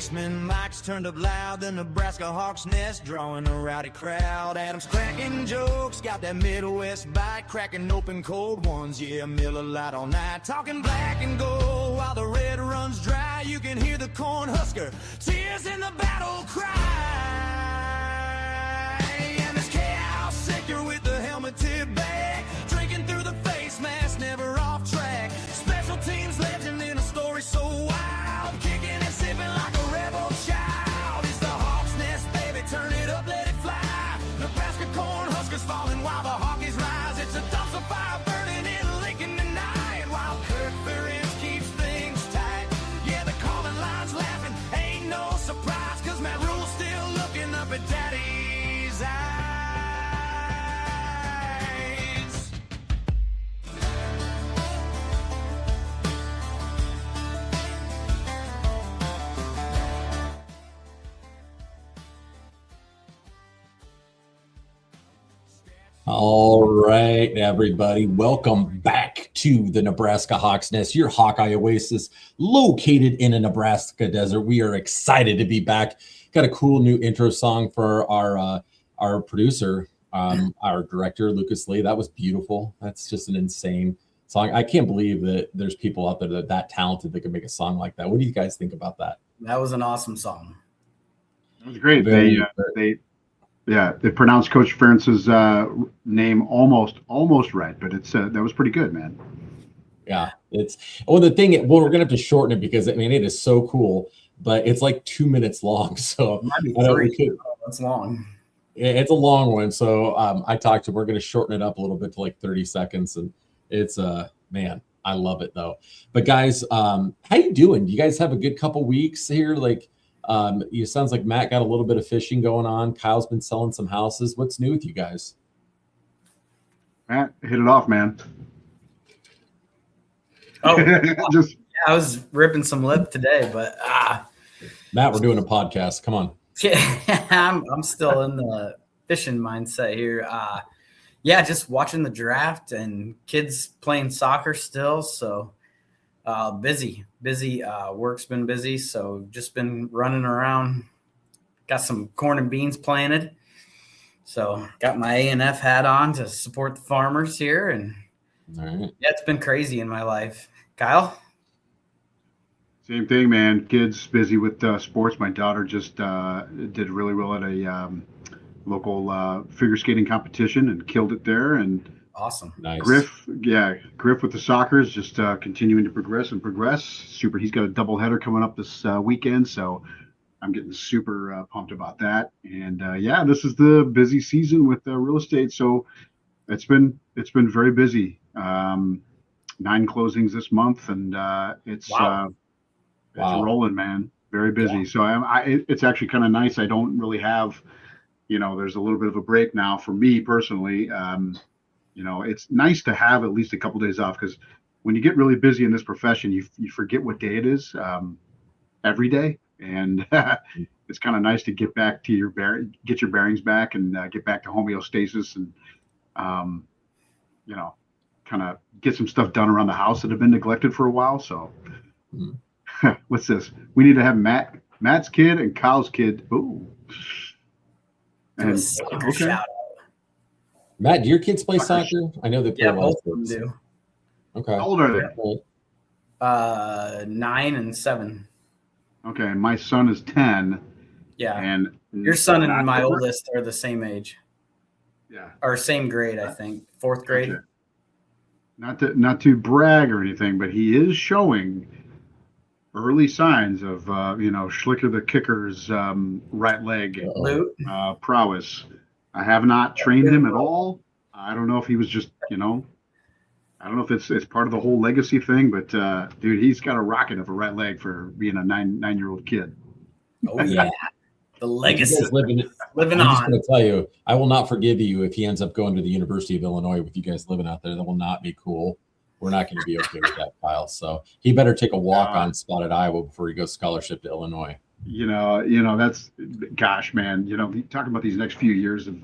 basement mics turned up loud, the Nebraska Hawks nest drawing a rowdy crowd. Adams cracking jokes, got that Midwest bite, cracking open cold ones, yeah, Miller Lite all night. Talking black and gold while the red runs dry, you can hear the corn husker tears in the battle cry. And this chaos sector with the helmet tip back, drinking through the face mask, never off track. Special teams legend in a story so wild, kicking and sipping like a rebel child. It's the Hawks nest, baby, turn it up, let it fly. Nebraska corn huskers falling while the Hawkies rise. It's a dumpster fire burning in Lincoln tonight, while Kirk Ferentz keeps things tight. Yeah, the calling line's laughing, ain't no surprise, cause Matt Rule's still looking up at daddy's eyes. All right, everybody, welcome back to the Nebraska Hawks Nest, your Hawkeye oasis located in a Nebraska desert. We are excited to be back. Got a cool new intro song for our producer, our director, Lucas Lee. That was beautiful. That's just an insane song. I can't believe that there's people out there that talented that could make a song like that. What do you guys think about that? That was an awesome song. It was great. They pronounced Coach Ferentz's name almost right, but it's that was pretty good, man. Yeah, we're gonna have to shorten it because I mean it is so cool, but it's like 2 minutes long. So it might be three. That's long. It's a long one. So we're gonna shorten it up a little bit to like 30 seconds, and it's man, I love it though. But guys, how you doing? Do you guys have a good couple weeks here? Like, it sounds like Matt got a little bit of fishing going on. Kyle's been selling some houses. What's new with you guys? Matt, hit it off, man. Oh, I was ripping some lip today, but Matt, we're doing a podcast. Come on. Yeah, I'm still in the fishing mindset here. Just watching the draft and kids playing soccer still. So busy. Work's been busy, so just been running around. Got some corn and beans planted, so got my A&F hat on to support the farmers here, and all right. Yeah, it's been crazy in my life. Kyle? Same thing, man. Kids busy with sports. My daughter just did really well at a local figure skating competition and killed it there, and awesome. Nice. Griff with the soccer is just continuing to progress. Super. He's got a doubleheader coming up this weekend, so I'm getting super pumped about that. And this is the busy season with real estate, so it's been very busy. 9 closings this month, and it's rolling, man. Very busy. Yeah. So it's actually kind of nice. I don't really have, there's a little bit of a break now for me personally. It's nice to have at least a couple days off, because when you get really busy in this profession, you forget what day it is every day, and it's kind of nice to get back to get your bearings back and get back to homeostasis and kind of get some stuff done around the house that have been neglected for a while. So what's this? We need to have Matt's kid and Kyle's kid. Ooh. And okay. Shout out. Matt, do your kids play soccer? I know they play both of them do. Okay. How old are they? 9 and 7. Okay, my son is 10. Yeah. And your son and my oldest are the same age. Yeah. Or same grade, I think. 4th grade. Okay. Not to brag or anything, but he is showing early signs of Schlicker the kicker's right leg prowess. I have not trained him at all. I don't know if he was just, I don't know if it's part of the whole legacy thing, but dude, he's got a rocket of a right leg for being a nine-year-old kid. Oh yeah, the legacy living I'm on. just going to tell you, I will not forgive you if he ends up going to the University of Illinois with you guys living out there. That will not be cool. We're not going to be okay with that, Kyle. So he better take a walk on spot at Iowa before he goes scholarship to Illinois. That's, gosh, man, talking about these next few years of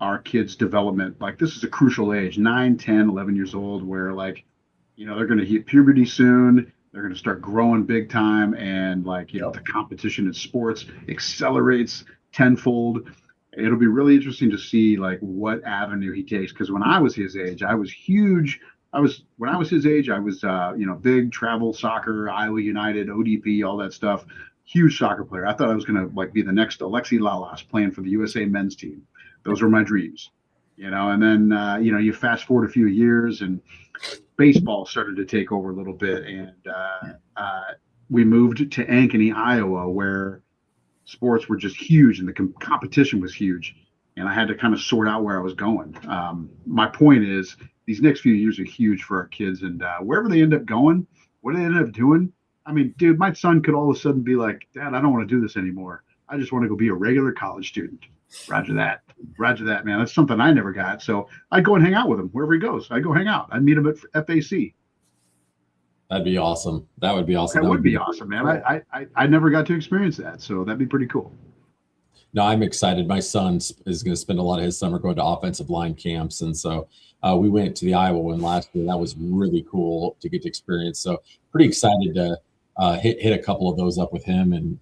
our kids' development, this is a crucial age, 9, 10, 11 years old, where they're going to hit puberty soon. They're going to start growing big time, and the competition in sports accelerates tenfold. It'll be really interesting to see what avenue he takes. Because when I was his age, I was huge. When I was his age, I was big travel soccer, Iowa United, ODP, all that stuff. Huge soccer player. I thought I was going to be the next Alexi Lalas playing for the USA men's team. Those were my dreams, And then you fast forward a few years, and baseball started to take over a little bit, and we moved to Ankeny, Iowa, where sports were just huge and the competition was huge, and I had to kind of sort out where I was going. My point is, these next few years are huge for our kids, and wherever they end up going, what they end up doing. I mean, dude, my son could all of a sudden be like, Dad, I don't want to do this anymore. I just want to go be a regular college student. Roger that, man. That's something I never got. So I'd go and hang out with him wherever he goes. I'd go hang out. I'd meet him at FAC. That'd be awesome. That would be awesome. That would be awesome, man. I never got to experience that, so that'd be pretty cool. No, I'm excited. My son is going to spend a lot of his summer going to offensive line camps, and so we went to the Iowa one last year. That was really cool to get to experience. So pretty excited to hit a couple of those up with him and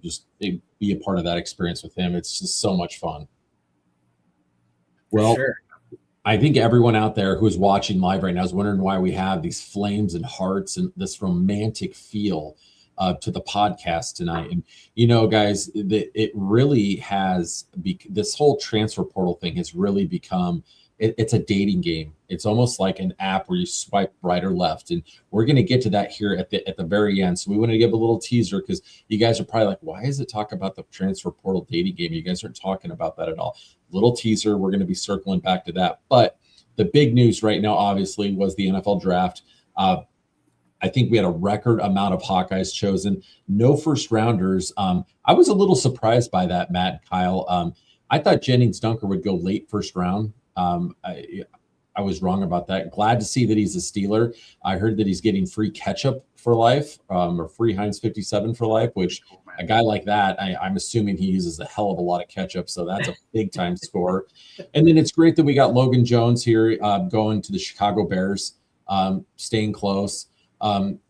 just be a part of that experience with him. It's just so much fun. Well, sure. I think everyone out there who's watching live right now is wondering why we have these flames and hearts and this romantic feel to the podcast tonight. And, guys, it really has this whole transfer portal thing has really become it's a dating game. It's almost like an app where you swipe right or left. And we're going to get to that here at the very end. So we want to give a little teaser because you guys are probably like, why is it talk about the transfer portal dating game? You guys aren't talking about that at all. Little teaser. We're going to be circling back to that. But the big news right now, obviously, was the NFL draft. I think we had a record amount of Hawkeyes chosen. No first rounders. I was a little surprised by that, Matt and Kyle. I thought Jennings Dunker would go late first round. I was wrong about that. Glad to see that he's a Steeler. I heard that he's getting free ketchup for life, or free Heinz 57 for life, which a guy like that, I'm assuming he uses a hell of a lot of ketchup. So that's a big time score. And then it's great that we got Logan Jones here going to the Chicago Bears, staying close.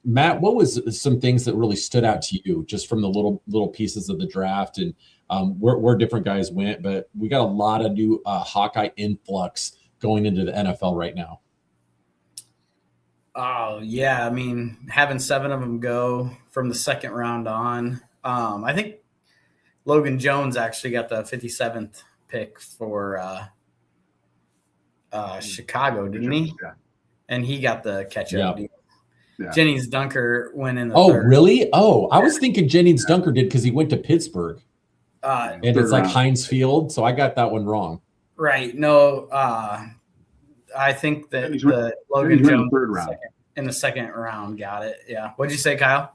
Matt, what was some things that really stood out to you just from the little pieces of the draft and where different guys went? But we got a lot of new Hawkeye influx going into the NFL right now. Oh, yeah. I mean, having 7 of them go from the second round on. I think Logan Jones actually got the 57th pick for Chicago, didn't he? Yeah. And he got the catch-up deal. Yeah. Jennings Dunker went in the third. Really? Oh, I was thinking Jennings Dunker did because he went to Pittsburgh. And it's like Heinz Field, so I got that one wrong. Right. No, I think that Logan Jones in the second round got it. Yeah. What'd you say, Kyle?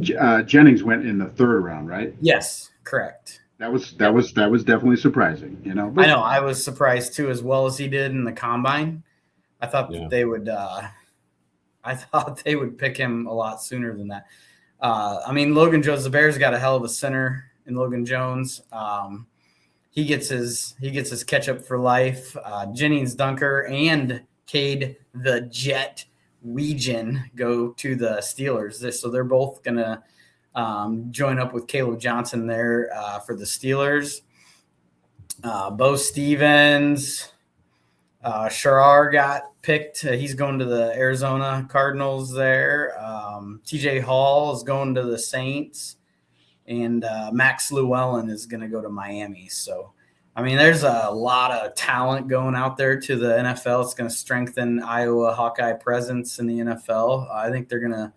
Jennings went in the third round, right? Yes, correct. That was definitely surprising, But, I know. I was surprised too, as well as he did in the combine. I thought that they would. I thought they would pick him a lot sooner than that. I mean, Logan Jones, the Bears got a hell of a center in Logan Jones. He gets his catch-up for life. Jennings Dunker and Cade the Jet Weegan go to the Steelers. So they're both going to join up with Caleb Johnson there for the Steelers. Bo Stevens, Sharar got picked. He's going to the Arizona Cardinals there. TJ Hall is going to the Saints. And Max Llewellyn is going to go to Miami. So, I mean, there's a lot of talent going out there to the NFL. It's going to strengthen Iowa Hawkeye presence in the NFL. I think they're going to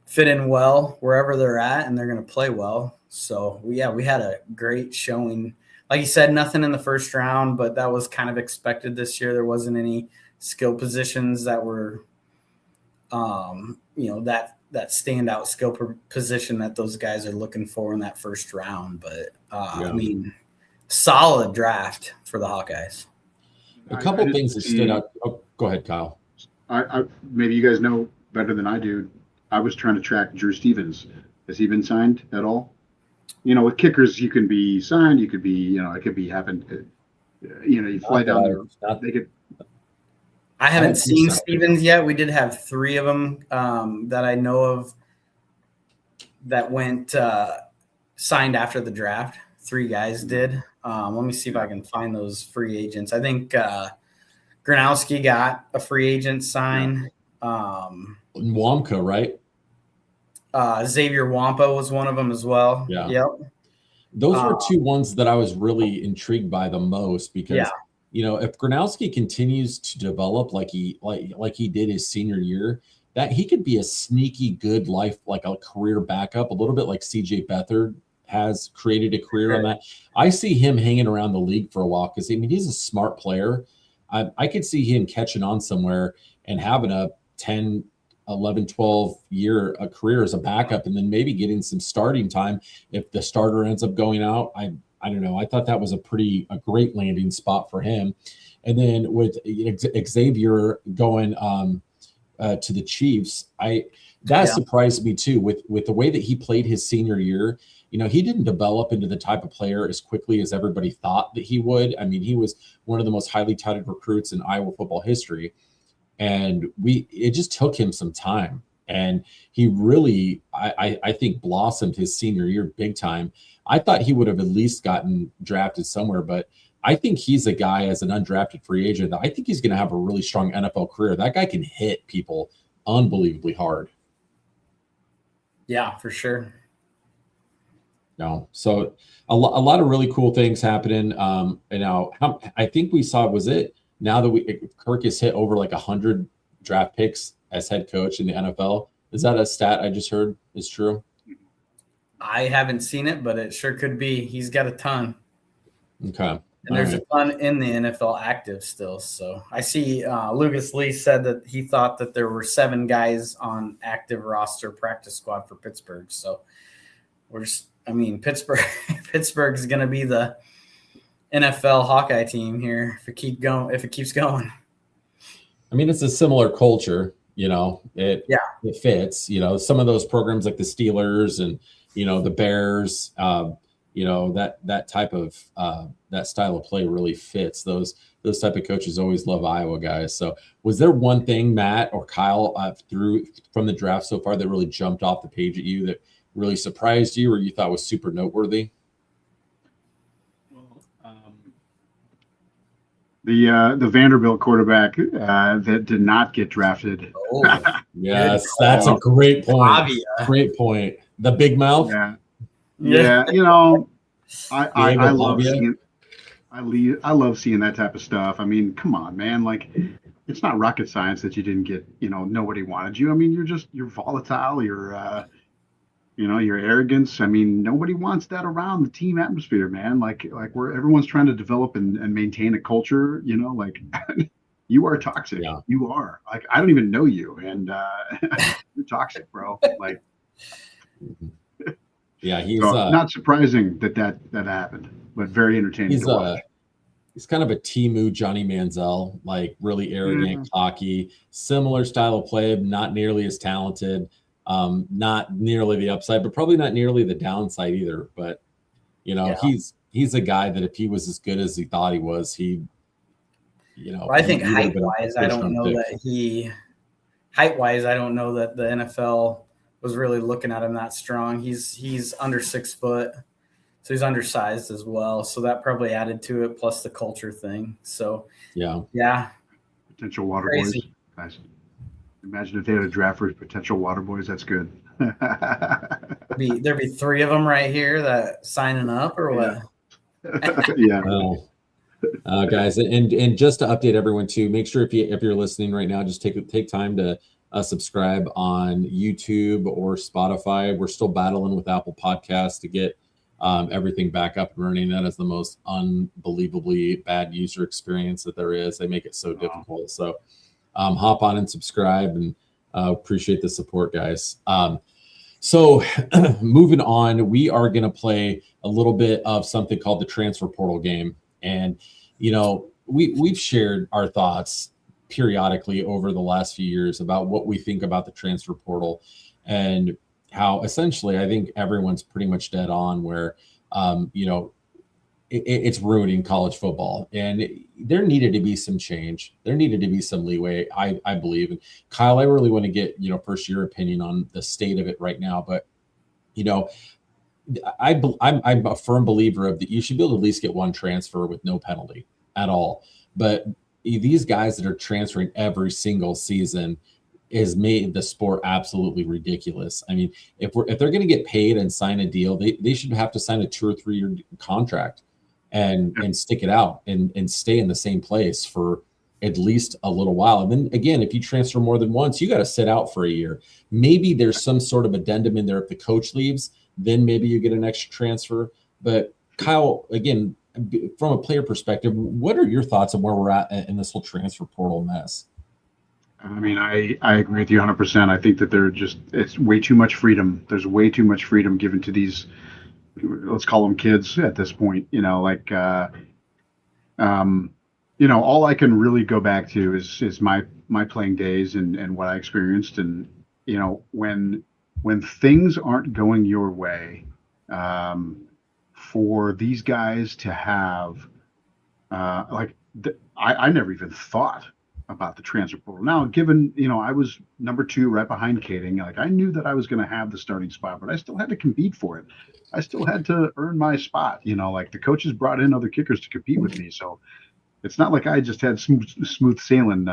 fit in well wherever they're at, and they're going to play well. So, we had a great showing. Like you said, nothing in the first round, but that was kind of expected this year. There wasn't any skill positions that were, that standout skill position that those guys are looking for in that first round. But, I mean, solid draft for the Hawkeyes. A couple things that stood out. Oh, go ahead, Kyle. I maybe you guys know better than I do. I was trying to track Drew Stevens. Has he been signed at all? With kickers, you can be signed. You could be, it could be happen. You fly down there. They could. I haven't don't think seen so. Stevens yet. We did have 3 of them that I know of that went signed after the draft. 3 guys did. Let me see if I can find those free agents. I think Gronowski got a free agent sign. Wamka, right? Xavier Wampa was one of them as well. Yeah. Yep. Those were 2 ones that I was really intrigued by the most because, if Gronowski continues to develop like he did his senior year, that he could be a sneaky good life, like a career backup, a little bit like CJ Beathard has created a career on that. I see him hanging around the league for a while because he's a smart player. I could see him catching on somewhere and having a 10, 11, 12 year career as a backup and then maybe getting some starting time if the starter ends up going out. I don't know. I thought that was a great landing spot for him. And then with Xavier going to the Chiefs, surprised me too with the way that he played his senior year. He didn't develop into the type of player as quickly as everybody thought that he would. I mean, he was one of the most highly touted recruits in Iowa football history. And it just took him some time. And he really, I think, blossomed his senior year big time. I thought he would have at least gotten drafted somewhere, but I think he's a guy as an undrafted free agent that I think he's going to have a really strong NFL career. That guy can hit people unbelievably hard. Yeah, for sure. No, so a lot of really cool things happening. And now I think we saw, was it now that Kirk has hit over like 100 draft picks as head coach in the NFL? Is that a stat I just heard is true? I haven't seen it, but it sure could be. He's got a ton. Okay. And there's a ton in the NFL active still. So I see Lucas Lee said that he thought that there were 7 guys on active roster practice squad for Pittsburgh. So Pittsburgh is going to be the NFL Hawkeye team here if it keeps going. I mean, it's a similar culture, it fits, some of those programs like the Steelers and, the Bears, that type of that style of play really fits. Those type of coaches always love Iowa guys. So was there one thing, Matt or Kyle, through from the draft so far that really jumped off the page at you that really surprised you or you thought was super noteworthy? The Vanderbilt quarterback that did not get drafted. Oh, yes, that's a great point. Avia. Great point. The big mouth. Yeah. I love Avia. seeing. I love seeing that type of stuff. I mean, come on, man. Like, it's not rocket science that you didn't get. Nobody wanted you. I mean, you're volatile. Your arrogance. I mean, nobody wants that around the team atmosphere, man. Like where everyone's trying to develop and maintain a culture, like you are toxic. Yeah. You are. Like, I don't even know you. And you're toxic, bro. Like, yeah, he's not surprising that happened, but very entertaining to watch. He's kind of a Timu Johnny Manziel, like really arrogant, cocky, similar style of play, not nearly as talented. Not nearly the upside, but probably not nearly the downside either. But he's a guy that if he was as good as he thought he was, I think height wise, I don't know that the NFL was really looking at him that strong. He's under 6 foot, so he's undersized as well. So that probably added to it, plus the culture thing. So yeah. Potential water Crazy. boys, guys. Imagine if they had a draft for potential water boys. That's good. There'd be 3 of them right here that signing up or what? Yeah. Guys, and just to update everyone too, make sure if you're listening right now, just take time to subscribe on YouTube or Spotify. We're still battling with Apple Podcasts to get everything back up and running. That is the most unbelievably bad user experience that there is. They make it so difficult. So hop on and subscribe, and appreciate the support, guys. So moving on, we are going to play a little bit of something called the transfer portal game. And, we've shared our thoughts periodically over the last few years about what we think about the transfer portal and how essentially I think everyone's pretty much dead on where, it's ruining college football, and there needed to be some change. There needed to be some leeway, I believe. And Kyle, I really want to get, first your opinion on the state of it right now. But, I'm a firm believer of that you should be able to at least get one transfer with no penalty at all. But these guys that are transferring every single season has made the sport absolutely ridiculous. I mean, if they're going to get paid and sign a deal, they should have to sign a 2 or 3 year contract and stick it out and stay in the same place for at least a little while. And then again, if you transfer more than once, you got to sit out for a year. Maybe there's some sort of addendum in there if the coach leaves, then maybe you get an extra transfer. But Kyle, again, from a player perspective, what are your thoughts on where we're at in this whole transfer portal mess? I mean, I agree with you 100%. I think that it's way too much freedom. There's way too much freedom given to these, let's call them kids at this point, all I can really go back to is my playing days and what I experienced. And, when things aren't going your way, for these guys to have, I never even thought about the transfer portal. Now, given, I was number 2 right behind Kading, I knew that I was going to have the starting spot, but I still had to compete for it. I still had to earn my spot, the coaches brought in other kickers to compete with me. So it's not like I just had smooth sailing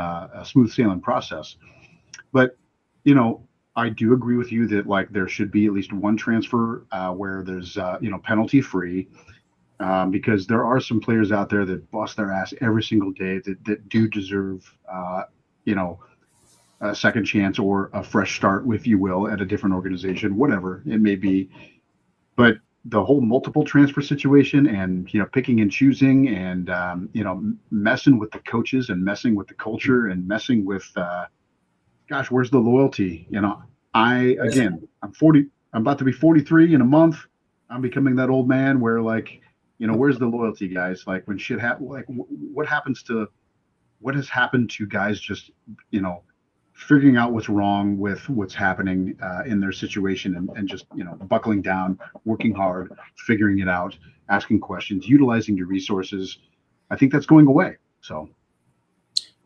process. But, I do agree with you that there should be at least one transfer where there's, penalty free. Because there are some players out there that bust their ass every single day that do deserve, a second chance or a fresh start, if you will, at a different organization, whatever it may be. But the whole multiple transfer situation and, picking and choosing and, messing with the coaches and messing with the culture and messing with, where's the loyalty? I'm about to be 43 in a month. I'm becoming that old man where where's the loyalty, guys? When shit happens, what has happened to guys just, figuring out what's wrong with what's happening in their situation and just, buckling down, working hard, figuring it out, asking questions, utilizing your resources. I think that's going away. So.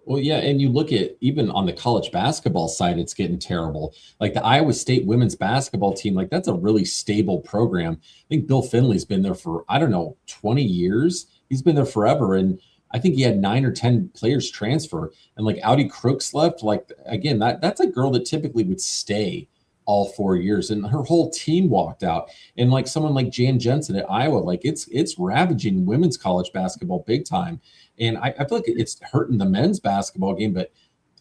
Well, yeah, and you look at even on the college basketball side, it's getting terrible. Like the Iowa State women's basketball team, that's a really stable program. I think Bill Finley's been there for, 20 years. He's been there forever. And I think he had 9 or 10 players transfer. And Audi Crooks left, again, that's a girl that typically would stay all 4 years. And her whole team walked out. And someone like Jan Jensen at Iowa, it's ravaging women's college basketball big time. And I feel like it's hurting the men's basketball game, but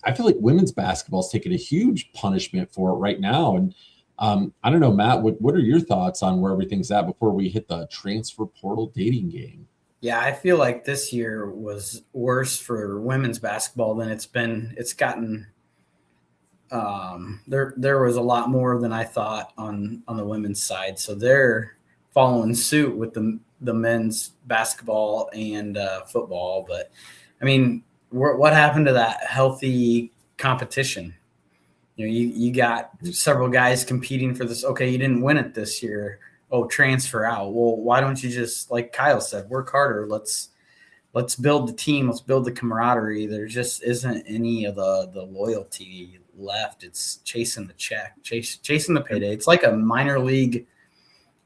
I feel like women's basketball is taking a huge punishment for it right now. And I don't know, Matt, what are your thoughts on where everything's at before we hit the transfer portal dating game? Yeah, I feel like this year was worse for women's basketball than it's been. It's gotten there was a lot more than I thought on the women's side. So they're following suit with the men's basketball and football. But I mean, what happened to that healthy competition? You got several guys competing for this. Okay, you didn't win it this year. Oh, transfer out. Well, why don't you just, like Kyle said, work harder? Let's build the team. Let's build the camaraderie. There just isn't any of the loyalty left. It's chasing the check, chasing the payday. It's like a minor league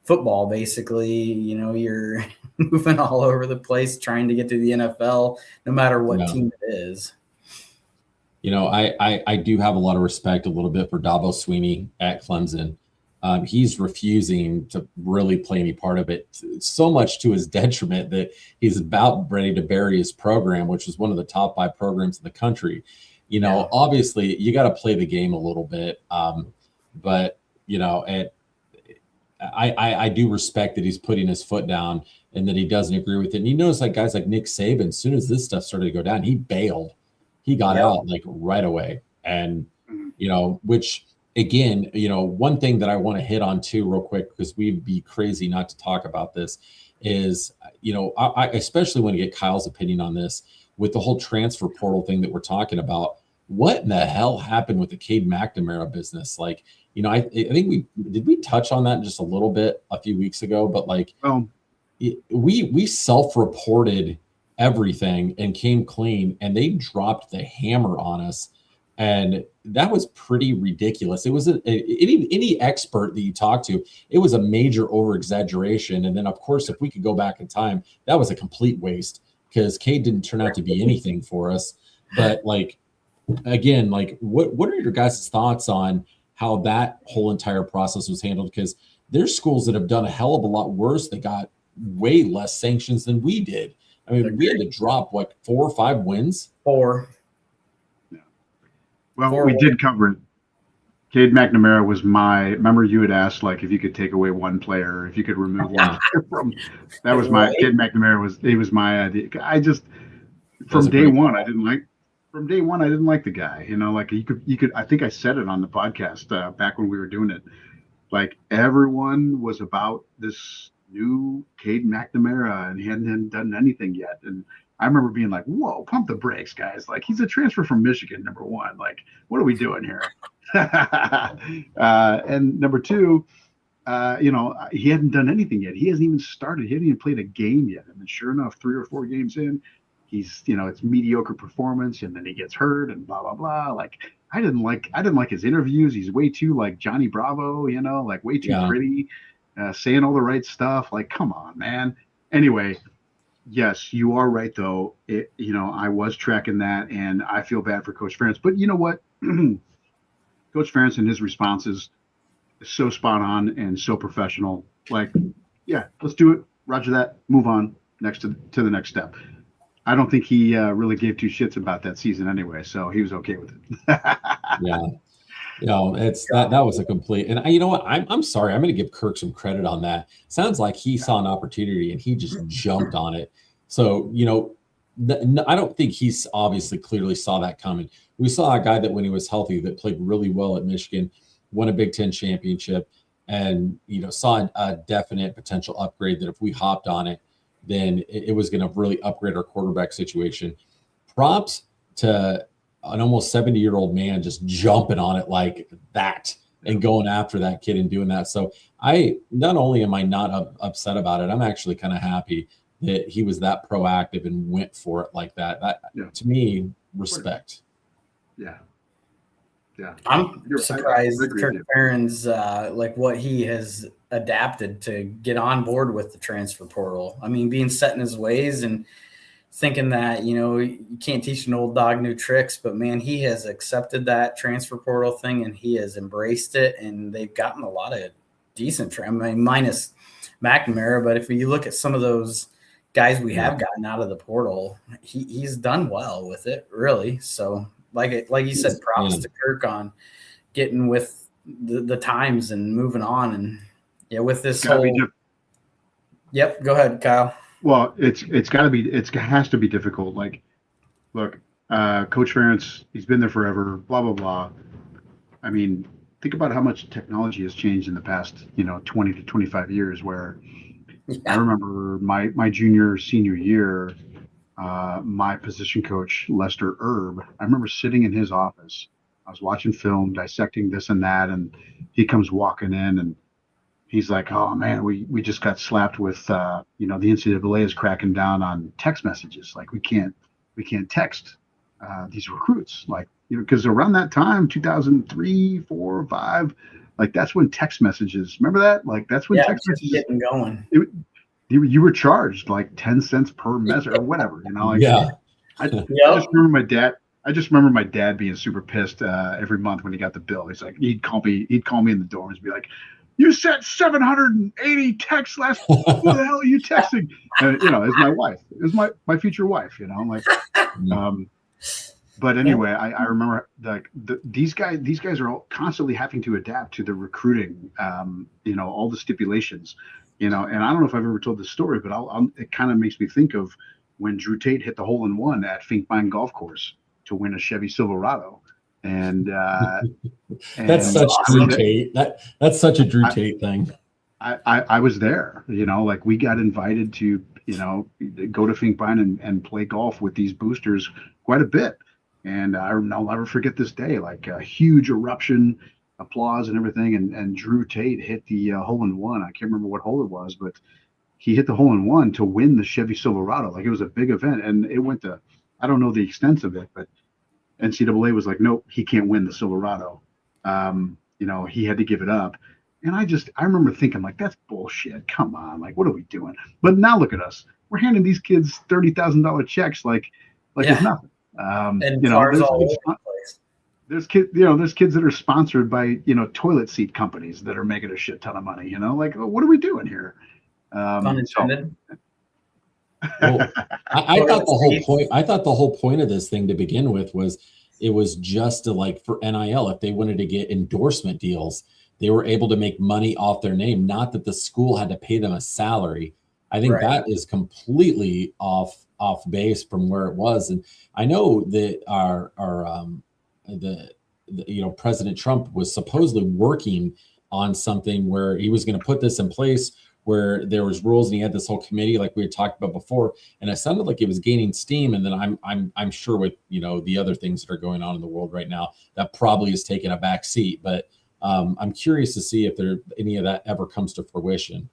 football, basically. You're moving all over the place trying to get to the NFL, no matter what team it is. I do have a lot of respect a little bit for Dabo Swinney at Clemson. He's refusing to really play any part of it, so much to his detriment that he's about ready to bury his program, which is one of the top 5 programs in the country. Obviously you got to play the game a little bit. But I do respect that he's putting his foot down and that he doesn't agree with it. And he knows guys like Nick Saban, as soon as this stuff started to go down, he bailed. He got out right away. And, which again, one thing that I want to hit on too, real quick, because we'd be crazy not to talk about this is, I especially want to get Kyle's opinion on this with the whole transfer portal thing that we're talking about. What in the hell happened with the Cade McNamara business? I think we touch on that just a little bit a few weeks ago, but we self-reported everything and came clean, and they dropped the hammer on us, and that was pretty ridiculous. It was any expert that you talk to, it was a major over exaggeration. And then of course, if we could go back in time, that was a complete waste because Cade didn't turn out to be anything for us. But like, again, like what are your guys' thoughts on how that whole entire process was handled? Because there's schools that have done a hell of a lot worse. They got way less sanctions than we did. I mean, we had to drop what 4 or 5 wins. 4. Well, we did cover it. Cade McNamara was remember you had asked like if you could take away one player, if you could remove one from that was my Cade McNamara was my idea. From day one I didn't like the guy. You know, like you could I think I said it on the podcast back when we were doing it. Like everyone was about this new Cade McNamara and he hadn't done anything yet. And I remember being like, whoa, pump the brakes, guys. Like, he's a transfer from Michigan, number one. Like, what are we doing here? And number two, he hadn't done anything yet. He hasn't even started. He hadn't even played a game yet. And then sure enough, 3 or 4 games in, he's, it's mediocre performance. And then he gets hurt and blah, blah, blah. Like, I didn't like his interviews. He's way too like Johnny Bravo, like way too pretty, saying all the right stuff. Like, come on, man. Anyway, yes, you are right, though. I was tracking that, and I feel bad for Coach Ferentz. But you know what? Coach Ferentz and his responses is so spot on and so professional. Like, yeah, let's do it. Roger that. Move on next to the next step. I don't think he really gave 2 shits about that season anyway, so he was okay with it. Yeah. It's that was a complete, and you know what? I'm sorry. I'm going to give Kirk some credit on that. Sounds like he saw an opportunity and he just jumped on it. So, I don't think he's obviously clearly saw that coming. We saw a guy that when he was healthy that played really well at Michigan, won a Big Ten championship, and, saw a definite potential upgrade that if we hopped on it, then it was going to really upgrade our quarterback situation. Props to an almost 70-year-old man just jumping on it like that and going after that kid and doing that. So not only am I not upset about it, I'm actually kind of happy that he was that proactive and went for it like that. To me, respect. Yeah. I'm surprised Kirk Ferentz, like what he has adapted to get on board with the transfer portal. I mean, being set in his ways and thinking that, you can't teach an old dog new tricks, but man, he has accepted that transfer portal thing and he has embraced it, and they've gotten a lot of decent minus McNamara, but if you look at some of those guys we have gotten out of the portal, he's done well with it, really. So like you said, props to Kirk on getting with the times and moving on, and with this whole Yep, go ahead, Kyle. Well, it has to be difficult. Like, look, Coach Ferentz, he's been there forever, blah, blah, blah. I mean, think about how much technology has changed in the past, 20 to 25 years, where I remember my senior year, my position coach, Lester Erb, I remember sitting in his office. I was watching film, dissecting this and that, and he comes walking in and he's like, oh man, we just got slapped with, the NCAA is cracking down on text messages. Like we can't text these recruits, like, because around that time, 2003, 4, 5, like that's when text messages, remember that? Like that's when text messages getting going. You were charged like 10 cents per message or whatever, Like, I just remember my dad being super pissed every month when he got the bill. He's like, he'd call me in the dorms and be like, you sent 780 texts last. Who the hell are you texting? And it's my wife. It was my future wife. Like, but anyway, I remember like these guys are all constantly having to adapt to the recruiting. All the stipulations. And I don't know if I've ever told this story, but it kind of makes me think of when Drew Tate hit the hole-in-one at Finkbine Golf Course to win a Chevy Silverado. And that's such Drew Tate. That's such a Drew Tate thing. I was there, like we got invited to, go to Finkbine and play golf with these boosters quite a bit. And I'll never forget this day, like a huge eruption, applause and everything. And Drew Tate hit the hole-in-one. I can't remember what hole it was, but he hit the hole in one to win the Chevy Silverado. Like, it was a big event, and it went to, I don't know the extent of it, but NCAA was like, nope, he can't win the Silverado. He had to give it up. And I remember thinking, like, that's bullshit. Come on, like, what are we doing? But now look at us. We're handing these kids $30,000 checks like it's nothing. And cars all over the place. There's kids that are sponsored by, toilet seat companies that are making a shit ton of money. Like, what are we doing here? Unintended. Well, I thought the whole point. I thought the whole point of this thing to begin with was it was just to, like, for NIL. If they wanted to get endorsement deals, they were able to make money off their name. Not that the school had to pay them a salary. I think that is completely off base from where it was. And I know that President Trump was supposedly working on something where he was going to put this in place, where there was rules, and he had this whole committee like we had talked about before, and it sounded like it was gaining steam. And then I'm sure with the other things that are going on in the world right now, that probably has taken a back seat. But I'm curious to see if any of that ever comes to fruition.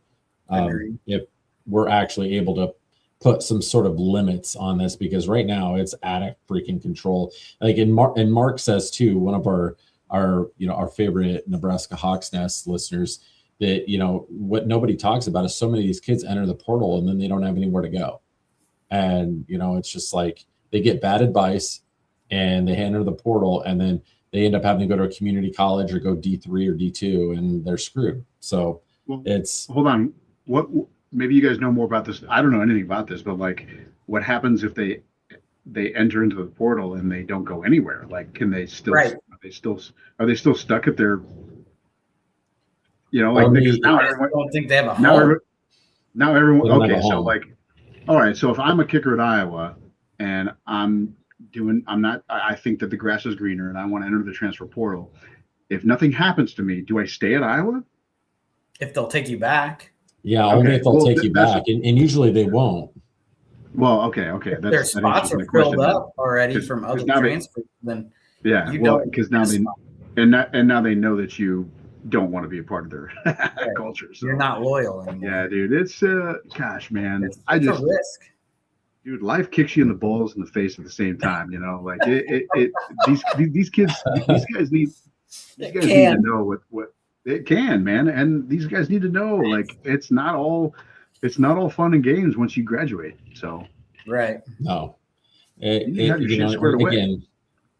If we're actually able to put some sort of limits on this, because right now it's out of freaking control. Like, and Mark says too, one of our favorite Nebraska Hawks Nest listeners, that what nobody talks about is so many of these kids enter the portal and then they don't have anywhere to go. And it's just like they get bad advice and they enter the portal, and then they end up having to go to a community college or go D3 or D2, and they're screwed. So hold on. What, maybe you guys know more about this. I don't know anything about this, but like, what happens if they enter into the portal and they don't go anywhere? Like, can they still, are they still stuck at their, now everyone, don't think they have a home. Now everyone, okay. So like, all right. So if I'm a kicker at Iowa and I think that the grass is greener and I want to enter the transfer portal, if nothing happens to me, do I stay at Iowa? If they'll take you back. Yeah, only if they'll take you back, and usually they won't. Well, okay. Their spots are filled up already from other transfers. Then because now now they know that you don't want to be a part of their culture. So. You're not loyal anymore. Yeah, dude. It's gosh, man. It's a risk. Dude, life kicks you in the balls and the face at the same time. Like these guys need to know what. It can, man, and these guys need to know, like, it's not all fun and games once you graduate. So, no, again,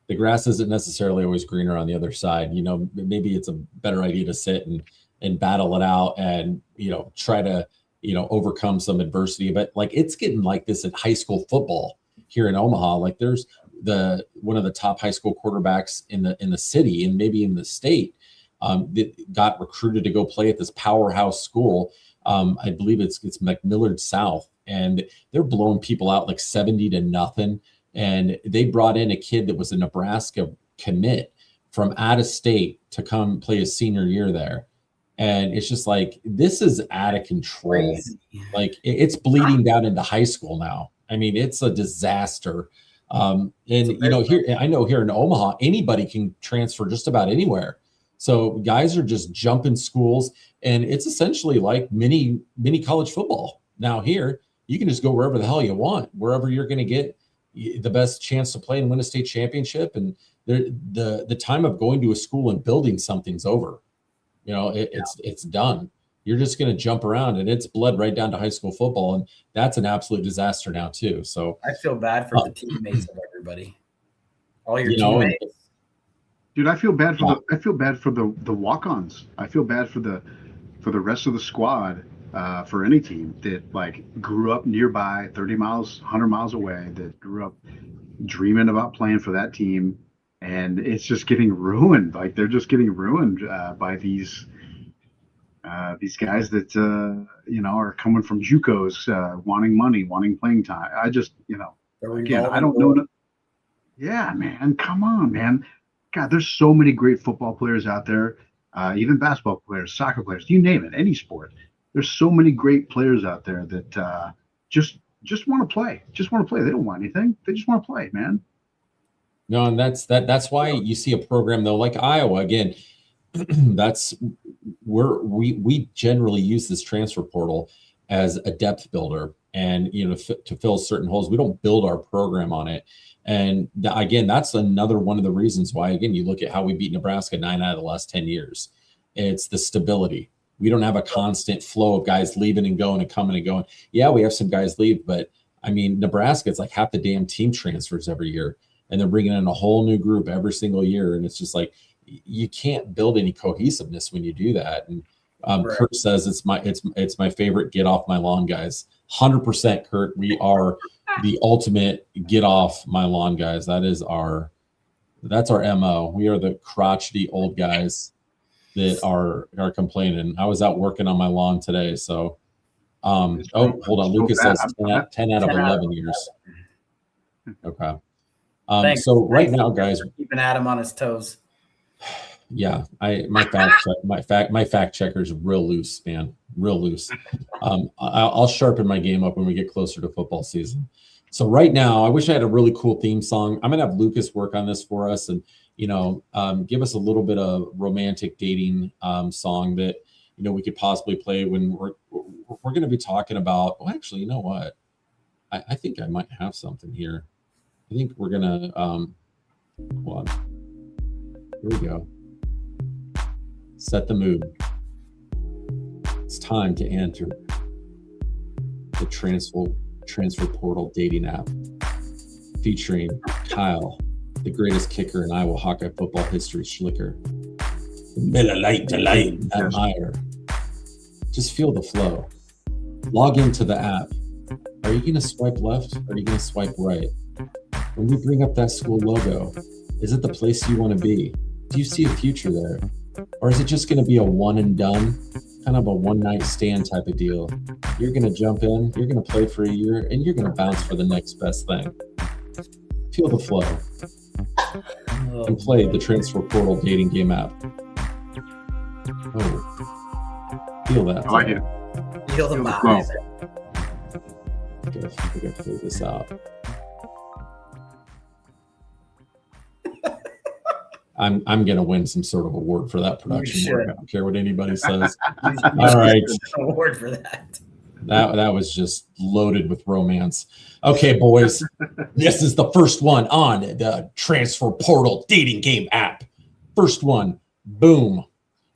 the grass isn't necessarily always greener on the other side. Maybe it's a better idea to sit and battle it out and try to overcome some adversity. But like, it's getting like this in high school football here in Omaha. Like, there's one of the top high school quarterbacks in the city and maybe in the state. That got recruited to go play at this powerhouse school. I believe it's McMillard South, and they're blowing people out like 70-0. And they brought in a kid that was a Nebraska commit from out of state to come play his senior year there. And it's just like, this is out of control. Crazy. Like, it's bleeding down into high school now. I mean, it's a disaster. Here in Omaha, anybody can transfer just about anywhere. So guys are just jumping schools, and it's essentially like mini college football. Now here, you can just go wherever the hell you want, wherever you're going to get the best chance to play and win a state championship. And the time of going to a school and building something's over. It's done. You're just going to jump around, and it's bled right down to high school football, and that's an absolute disaster now too. So I feel bad for the teammates of everybody. All your teammates. Dude, I feel bad for the walk-ons. I feel bad for the rest of the squad, for any team that like grew up nearby, 30 miles, 100 miles away, that grew up dreaming about playing for that team, and it's just getting ruined. Like, they're just getting ruined by these guys that are coming from JUCOs, wanting money, wanting playing time. I just again, I don't know. Yeah, man, come on, man. God, there's so many great football players out there, even basketball players, soccer players, you name it, any sport. There's so many great players out there that just want to play. Just want to play. They don't want anything. They just want to play, man. No, and that's why you see a program though like Iowa again. That's where we generally use this transfer portal as a depth builder and, to fill certain holes. We don't build our program on it. And again, that's another one of the reasons why, again, you look at how we beat Nebraska 9 out of the last 10 years. It's the stability. We don't have a constant flow of guys leaving and going and coming and going. Yeah, we have some guys leave, but I mean, Nebraska, it's like half the damn team transfers every year, and they're bringing in a whole new group every single year. And it's just like, you can't build any cohesiveness when you do that. And right. Kurt says it's my favorite get off my lawn guys. 100%, Kurt. We are the ultimate get off my lawn guys. That's our MO. We are the crotchety old guys that are complaining. I was out working on my lawn today, so hold on. Lucas says 10 out of 11 years. Okay. So right now, guys, keeping Adam on his toes. Yeah, my fact checker is real loose, man, real loose. I'll sharpen my game up when we get closer to football season. So right now, I wish I had a really cool theme song. I'm gonna have Lucas work on this for us, and give us a little bit of romantic dating song that we could possibly play when we're going to be talking about. Well, actually, you know what? I think I might have something here. I think we're gonna hold on. Here we go. Set the mood. It's time to enter the transfer portal dating app featuring Kyle, the greatest kicker in Iowa Hawkeye football history, Schlicker. Miller Lite Delight, Matt Meyer. Just feel the flow. Log into the app. Are you going to swipe left? Or are you going to swipe right? When we bring up that school logo, is it the place you want to be? Do you see a future there? Or is it just going to be a one and done, kind of a one night stand type of deal? You're going to jump in, you're going to play for a year, and you're going to bounce for the next best thing. Feel the flow. And play the transfer portal dating game app. Oh, feel that. I like it. Feel the vibe. Okay, I think I figured this out. I'm gonna win some sort of award for that production work. I don't care what anybody says. All right, award for that. That was just loaded with romance. Okay, boys, this is the first one on the transfer portal dating game app. First one, boom.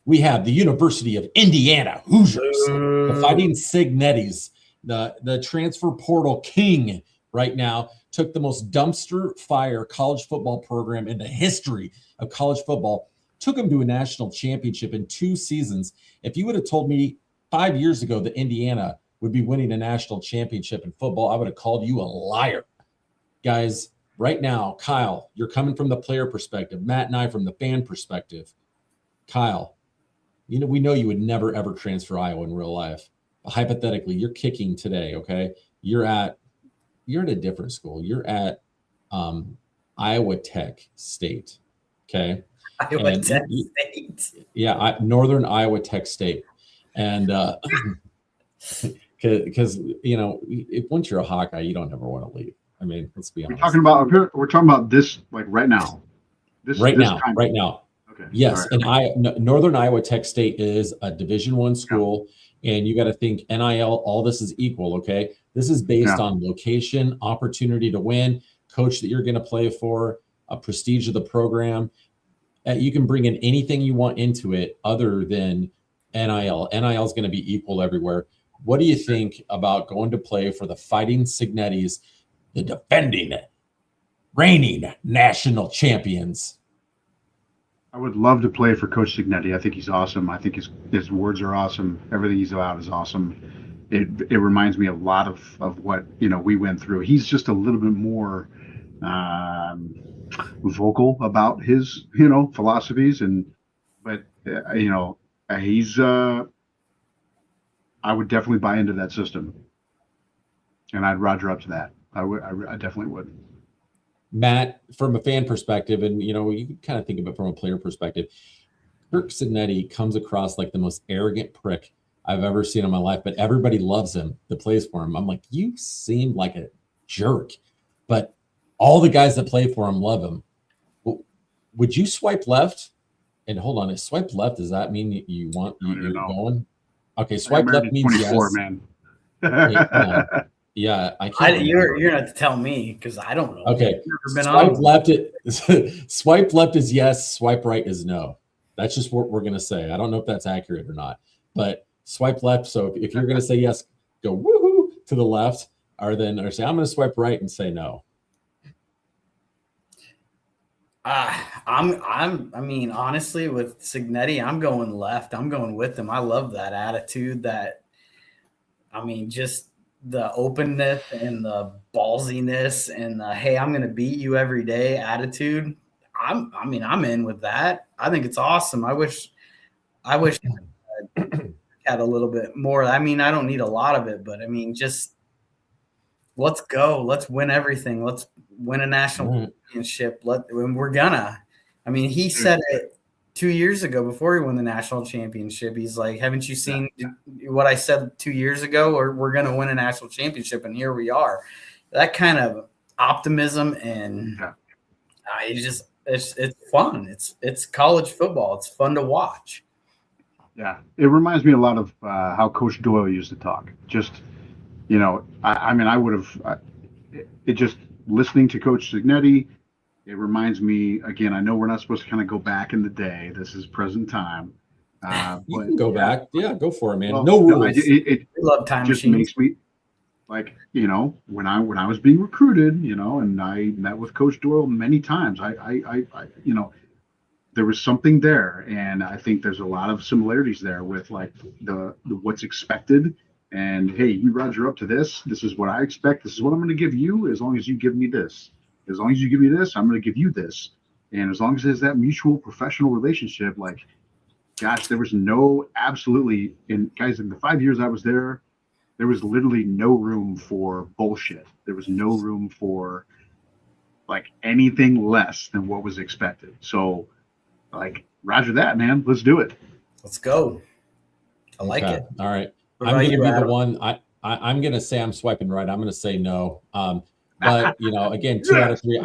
We have the University of Indiana Hoosiers, the Fighting Signettis, the transfer portal king right now, took the most dumpster fire college football program in the history of college football, took them to a national championship in 2 seasons. If you would have told me 5 years ago that Indiana would be winning a national championship in football, I would have called you a liar. Guys, right now, Kyle, you're coming from the player perspective, Matt and I from the fan perspective. Kyle, we know you would never, ever transfer Iowa in real life. But hypothetically, you're kicking today, okay? You're at a different school. You're at Iowa Tech State, okay? Iowa Tech State. Yeah, Northern Iowa Tech State. And because once you're a Hawkeye, you don't ever want to leave. I mean, let's be honest. We're talking about this like right now. Right now. Okay. Yes, right. And Northern Iowa Tech State is a Division I school, and you got to think NIL. All this is equal. Okay, this is based on location, opportunity to win, coach that you're going to play for, a prestige of the program. You can bring in anything you want into it other than NIL. NIL is going to be equal everywhere. What do you think about going to play for the Fighting Signettis, the defending, reigning national champions? I would love to play for Coach Signetti. I think he's awesome. I think his words are awesome. Everything he's about is awesome. It reminds me a lot of what we went through. He's just a little bit more vocal about his philosophies, but he's I would definitely buy into that system, and I'd Roger up to that. I definitely would. Matt, from a fan perspective, and you can kind of think of it from a player perspective, Kirk Signetti comes across like the most arrogant prick I've ever seen in my life, but everybody loves him that plays for him. I'm like, you seem like a jerk, but all the guys that play for him love him. Would you swipe left? And hold on, swipe left, does that mean you're going? Okay, swipe left means yes. Man. Yeah, I can't. You're gonna have to tell me because I don't know. Okay, I've never been swipe on. left swipe left is yes, swipe right is no. That's just what we're gonna say. I don't know if that's accurate or not, but swipe left. So if you're gonna say yes, go woohoo to the left, or say I'm gonna swipe right and say no. I mean, honestly, with Cignetti, I'm going left. I'm going with him. I love that attitude. Just the openness and the ballsiness and the hey, I'm going to beat you every day attitude. I'm in with that. I think it's awesome. I wish I had a little bit more. I mean, I don't need a lot of it, but I mean, just let's go. Let's win everything. Let's win a national championship. We're gonna. I mean, he said it 2 years ago before he won the national championship. He's like, haven't you seen what I said 2 years ago? Or we're going to win a national championship, and here we are. That kind of optimism and it's fun. It's college football. It's fun to watch. Yeah, it reminds me a lot of how Coach Doyle used to talk. Just, I would have it just listening to Coach Cignetti. It reminds me, again, I know we're not supposed to kind of go back in the day. This is present time. You can go back. Yeah, go for it, man. Well, no rules. It love time just machines. makes me like, when I was being recruited, and I met with Coach Doyle many times, I there was something there. And I think there's a lot of similarities there with like the what's expected. And hey, you Roger up to this. This is what I expect. This is what I'm going to give you as long as you give me this. As long as you give me this, I'm going to give you this. And as long as there's that mutual professional relationship, like, gosh, there was absolutely, in the 5 years I was there was literally no room for bullshit. There was no room for like anything less than what was expected. So like, Roger that, man, let's do it. Let's go. I like it. All right. I'm going to be the one. I'm going to say I'm swiping right. I'm going to say no. But again, 2 out of 3.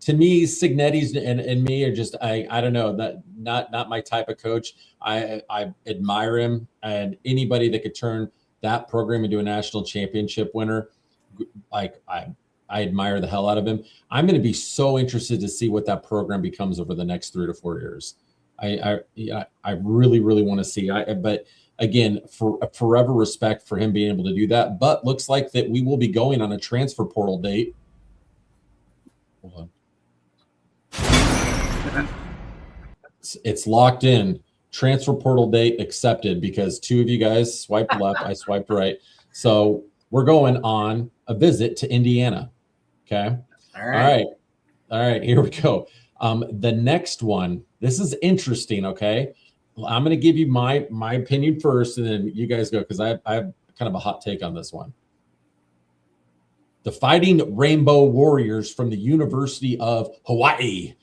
To me, Cignetti's and me are just I don't know, that not my type of coach. I admire him, and anybody that could turn that program into a national championship winner, like I admire the hell out of him. I'm going to be so interested to see what that program becomes over the next 3 to 4 years. I really, really want to see. But again, for forever respect for him being able to do that. But looks like that we will be going on a transfer portal date. Hold on. It's locked in. Transfer portal date accepted because 2 of you guys swiped left. I swiped right. So we're going on a visit to Indiana. Okay. All right. Here we go. The next one. This is interesting. Okay. I'm going to give you my opinion first, and then you guys go, because I have kind of a hot take on this one. The Fighting Rainbow Warriors from the University of Hawaii.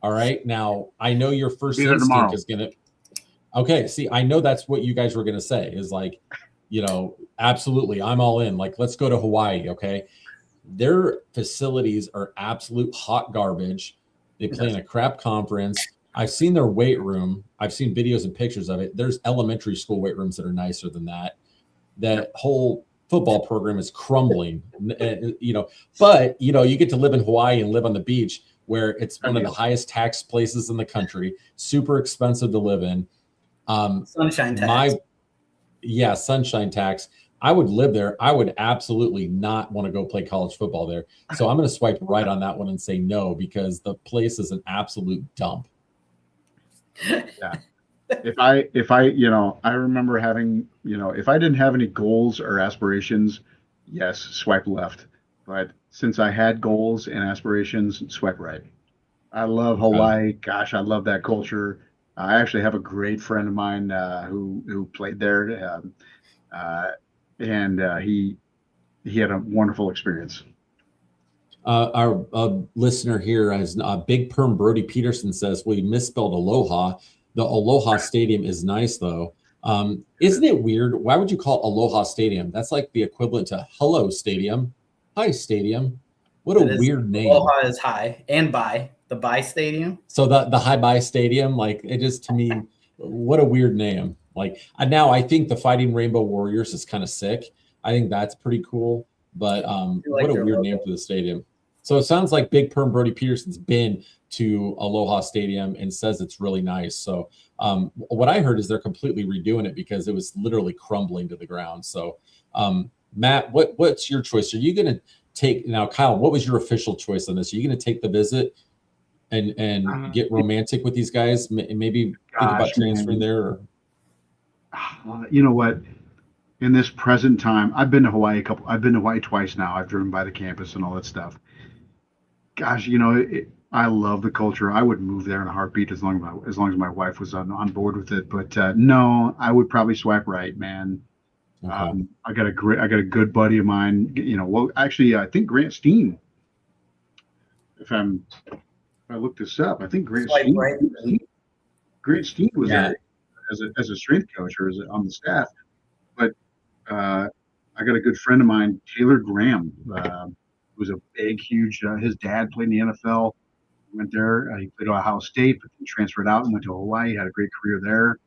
All right. Now, I know your first instinct is going to. Okay. See, I know that's what you guys were going to say is like, absolutely, I'm all in. Like, let's go to Hawaii. Okay. Their facilities are absolute hot garbage. They play in a crap conference. I've seen their weight room. I've seen videos and pictures of it. There's elementary school weight rooms that are nicer than that. That whole football program is crumbling, but you get to live in Hawaii and live on the beach where it's one of the highest tax places in the country, super expensive to live in. Sunshine tax. Sunshine tax. I would live there. I would absolutely not want to go play college football there. So I'm going to swipe right on that one and say no, because the place is an absolute dump. Yeah. If I remember having, if I didn't have any goals or aspirations, yes, swipe left. But since I had goals and aspirations, swipe right. I love Hawaii. Gosh, I love that culture. I actually have a great friend of mine who played there, and he had a wonderful experience. Our listener here has Big Perm Brody Peterson says, well, you misspelled Aloha. The Aloha Stadium is nice, though. Isn't it weird? Why would you call it Aloha Stadium? That's like the equivalent to Hello Stadium. Hi, Stadium. What a weird name. Aloha is high and by. The Bye Stadium. So the High Bye Stadium, like, it just, to me, what a weird name. Like, now I think the Fighting Rainbow Warriors is kind of sick. I think that's pretty cool. But what a their weird logo. name for the stadium. So it sounds like Big Perm Brody Peterson's been to Aloha Stadium and says it's really nice. So what I heard is they're completely redoing it because it was literally crumbling to the ground. So Matt, what's your choice? Are you going to take now, Kyle? What was your official choice on this? Are you going to take the visit and get romantic with these guys? Maybe think about transferring there. Or? You know what? In this present time, I've been to Hawaii I've been to Hawaii twice now. I've driven by the campus and all that stuff. Gosh, I love the culture. I would move there in a heartbeat as long as my wife was on board with it. But no, I would probably swipe right, man. Okay. I got a good buddy of mine. Well, actually, I think Grant Steen. If I look this up, I think Grant Steen. Right. Grant Steen was Yeah. there as a strength coach or on the staff. But I got a good friend of mine, Taylor Graham, was a big, huge. His dad played in the NFL. Went there. He played at Ohio State, but then transferred out and went to Hawaii. Had a great career there.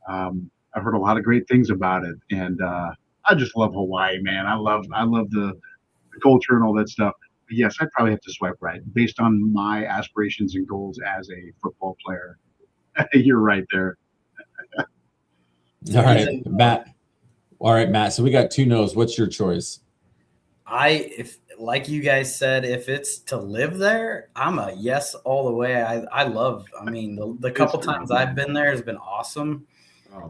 I've heard a lot of great things about it, and I just love Hawaii, man. I love the culture and all that stuff. But yes, I'd probably have to swipe right based on my aspirations and goals as a football player. You're right there. All right, Matt. All right, Matt. So we got 2 no's. What's your choice? If like you guys said, if it's to live there, I'm a yes all the way. I mean, the couple times I've been there has been awesome.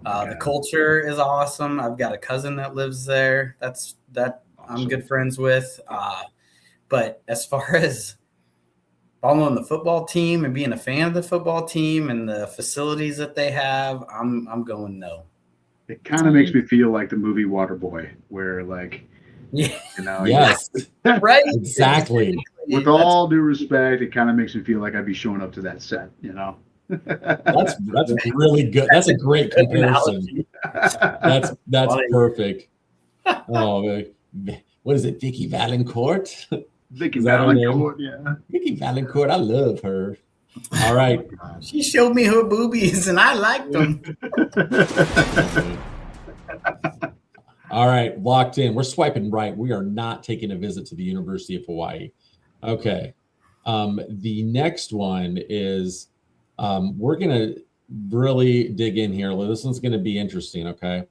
The culture is awesome. I've got a cousin that lives there. That I'm good friends with. But as far as following the football team and being a fan of the football team and the facilities that they have, I'm going no. It kind of makes me feel like the movie Waterboy, where Yeah. Yes, Right. exactly. With all due respect, it kind of makes me feel like I'd be showing up to that set. That's really good. That's a great comparison. That's perfect. Oh, what is it? Vicky Valancourt? Vicky Is that her name? Valancourt, yeah. Vicky Valancourt. I love her. All right. She showed me her boobies and I liked them. All right. Locked in. We're swiping right. We are not taking a visit to the University of Hawaii. Okay. The next one is we're going to really dig in here. This one's going to be interesting. Okay.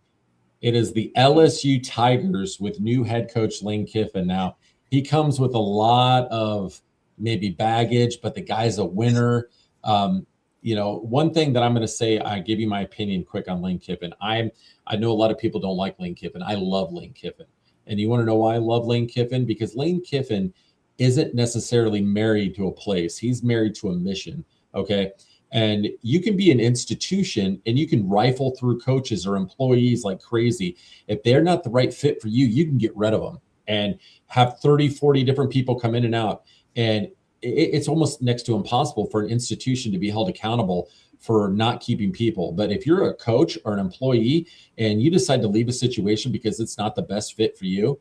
It is the LSU Tigers with new head coach Lane Kiffin. Now, he comes with a lot of maybe baggage, but the guy's a winner. One thing that I'm going to say, I give you my opinion quick on Lane Kiffin. I know a lot of people don't like Lane Kiffin. I love Lane Kiffin. And you want to know why I love Lane Kiffin? Because Lane Kiffin isn't necessarily married to a place. He's married to a mission. Okay. And you can be an institution and you can rifle through coaches or employees like crazy. If they're not the right fit for you, you can get rid of them and have 30, 40 different people come in and out. And it's almost next to impossible for an institution to be held accountable for not keeping people. But if you're a coach or an employee and you decide to leave a situation because it's not the best fit for you,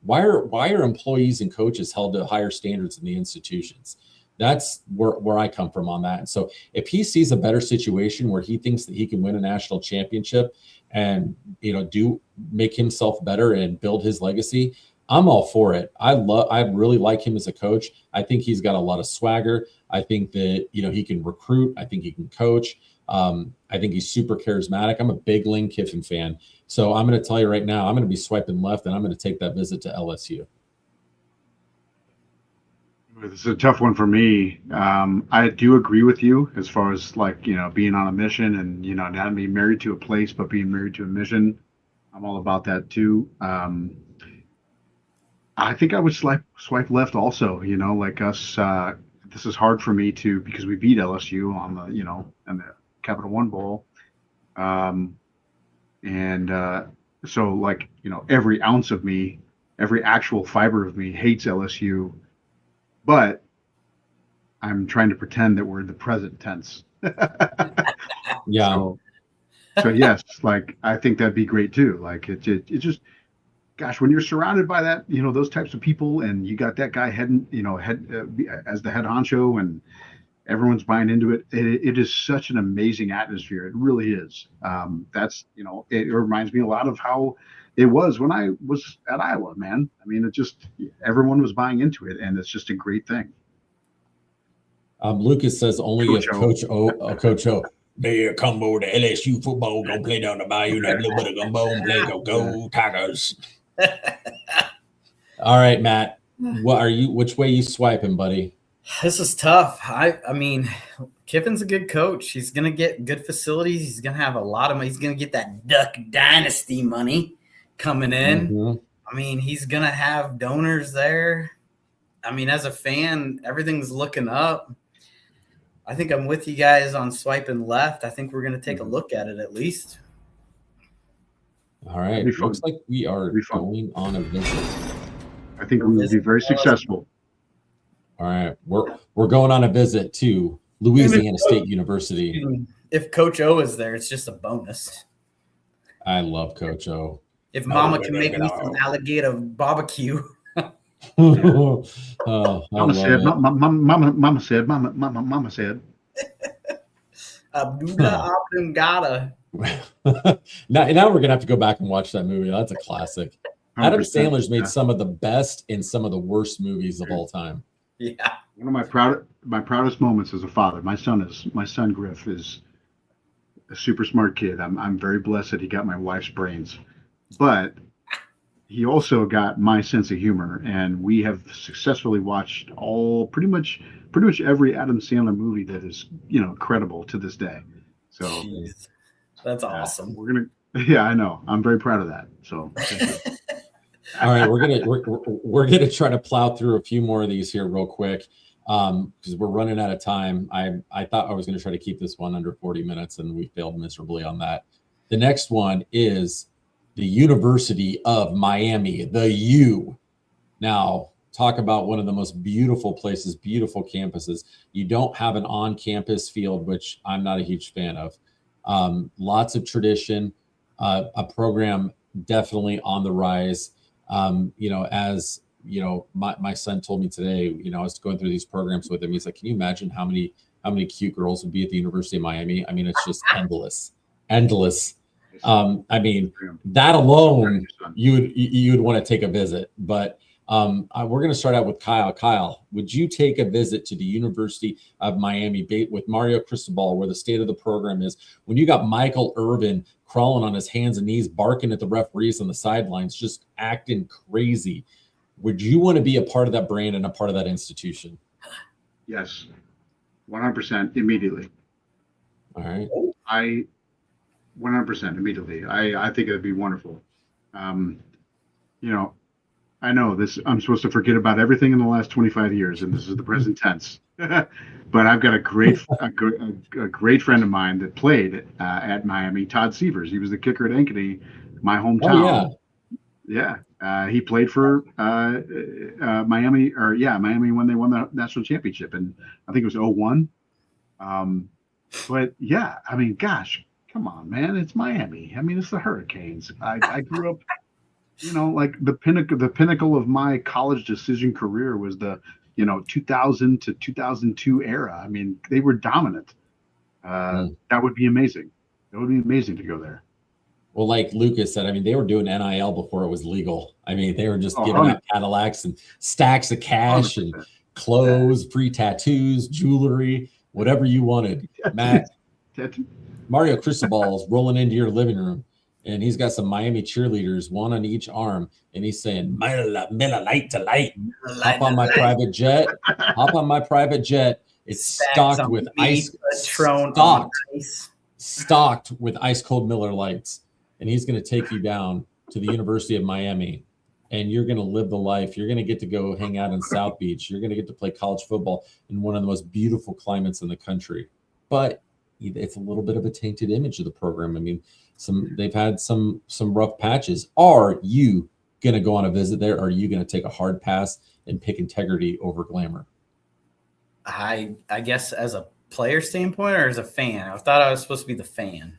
why are employees and coaches held to higher standards in the institutions? That's where I come from on that. And so if he sees a better situation where he thinks that he can win a national championship and, do make himself better and build his legacy, I'm all for it. I really like him as a coach. I think he's got a lot of swagger. I think that, he can recruit. I think he can coach. I think he's super charismatic. I'm a big Lane Kiffin fan. So I'm going to tell you right now, I'm going to be swiping left and I'm going to take that visit to LSU. This is a tough one for me. I do agree with you as far as being on a mission and, not being married to a place, but being married to a mission. I'm all about that too. I think I would swipe left also, like us. This is hard for me because we beat LSU on the, in the Capital One Bowl. So every ounce of me, every actual fiber of me hates LSU. But I'm trying to pretend that we're in the present tense. Yeah. So yes, I think that'd be great too. It just, gosh, when you're surrounded by that, those types of people, and you got that guy as the head honcho, and everyone's buying into it. It is such an amazing atmosphere. It really is. It reminds me a lot of how it was when I was at Iowa, man. I mean, everyone was buying into it, and it's just a great thing. Lucas says only Coach if O. Coach O, they come over to LSU football, go play down the bayou, and have a little bit of gumbo and play go Tigers. All right, Matt. Which way you swiping, buddy? This is tough. I mean, Kiffin's a good coach. He's gonna get good facilities. He's gonna have a lot of money. He's gonna get that Duck Dynasty money coming in. Mhm. I mean, he's gonna have donors there. I mean, as a fan, everything's looking up. I think I'm with you guys on swiping left. I think we're gonna take a look at it at least. All right. It'll be fun. Looks like we are It'll be fun. going on a visit. I think we will be very successful. All right. We're going on a visit to Louisiana State University. If Coach O is there, it's just a bonus. I love Coach O. If Mama can make me some alligator barbecue. Oh, I Mama love said, it. Mama said, Mama said. Abdullah Abdungada. Now we're gonna have to go back and watch that movie. That's a classic. Adam 100%. Sandler's made some of the best and some of the worst movies of all time. Yeah. One of my proudest moments as a father. My son Griff is a super smart kid. I'm very blessed that he got my wife's brains, but he also got my sense of humor, and we have successfully watched pretty much every Adam Sandler movie that is credible to this day. So Jeez. That's awesome. Yeah, I know. I'm very proud of that. So All right, we're gonna try to plow through a few more of these here real quick because we're running out of time. I thought I was going to try to keep this one under 40 minutes, and we failed miserably on that. The next one is the University of Miami, the U. Now, talk about one of the most beautiful places, beautiful campuses. You don't have an on-campus field, which I'm not a huge fan of. Lots of tradition, a program definitely on the rise. As my son told me today, I was going through these programs with him. He's like, can you imagine how many cute girls would be at the University of Miami? I mean, it's just endless. I mean, that alone, you would want to take a visit, but we're going to start out with Kyle. Kyle, would you take a visit to the University of Miami with Mario Cristobal, where the state of the program is, when you got Michael Irvin crawling on his hands and knees, barking at the referees on the sidelines, just acting crazy? Would you want to be a part of that brand and a part of that institution? yes, 100% immediately. All right. 100% immediately. I think it'd be wonderful. I know this. I'm supposed to forget about everything in the last 25 years, and this is the present tense. But I've got a great friend of mine that played at Miami, Todd Severs. He was the kicker at Ankeny, my hometown. Oh, yeah. Yeah, he played for Miami, Miami when they won the national championship, and I think it was 2001. But yeah, I mean, gosh, come on, man, it's Miami. I mean, it's the Hurricanes. I grew up, like the pinnacle of my college decision career was the 2000 to 2002 era. I mean, they were dominant. That would be amazing. It would be amazing to go there. Well, like Lucas said, I mean, they were doing NIL before it was legal. I mean, they were just giving out Cadillacs and stacks of cash 100%. and clothes, free tattoos, jewelry, whatever you wanted. Matt, Mario Cristobal is rolling into your living room, and he's got some Miami cheerleaders, one on each arm, and he's saying, Miller light to light. Hop on my private jet. Hop on my private jet. It's stocked with ice. Stocked with ice cold Miller Lights. And he's going to take you down to the University of Miami, and you're going to live the life. You're going to get to go hang out in South Beach. You're going to get to play college football in one of the most beautiful climates in the country. But it's a little bit of a tainted image of the program. I mean, they've had some rough patches. Are you going to go on a visit there? Or are you going to take a hard pass and pick integrity over glamour? I guess as a player standpoint or as a fan? I thought I was supposed to be the fan.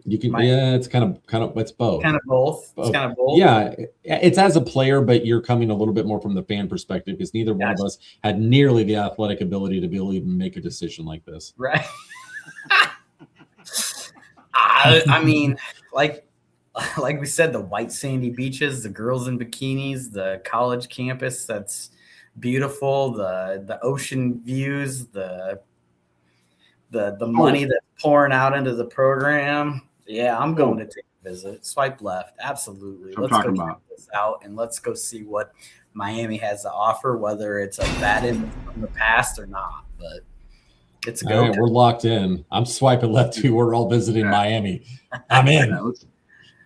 You can, it's kind of, it's both. Kind of both. It's kind of both. Yeah, it's as a player, but you're coming a little bit more from the fan perspective because neither one of us had nearly the athletic ability to be able to even make a decision like this. Right. I mean, like like we said, the white sandy beaches, the girls in bikinis, the college campus that's beautiful, the ocean views, the money that's pouring out into the program. Yeah, I'm going to take a visit. Swipe left. Absolutely. That's what I'm talking about. Check this out and let's go see what Miami has to offer, whether it's a bad in from the past or not. But it's a go. All right, we're locked in. I'm swiping left too. We're all visiting Miami. I'm in. Yeah, let's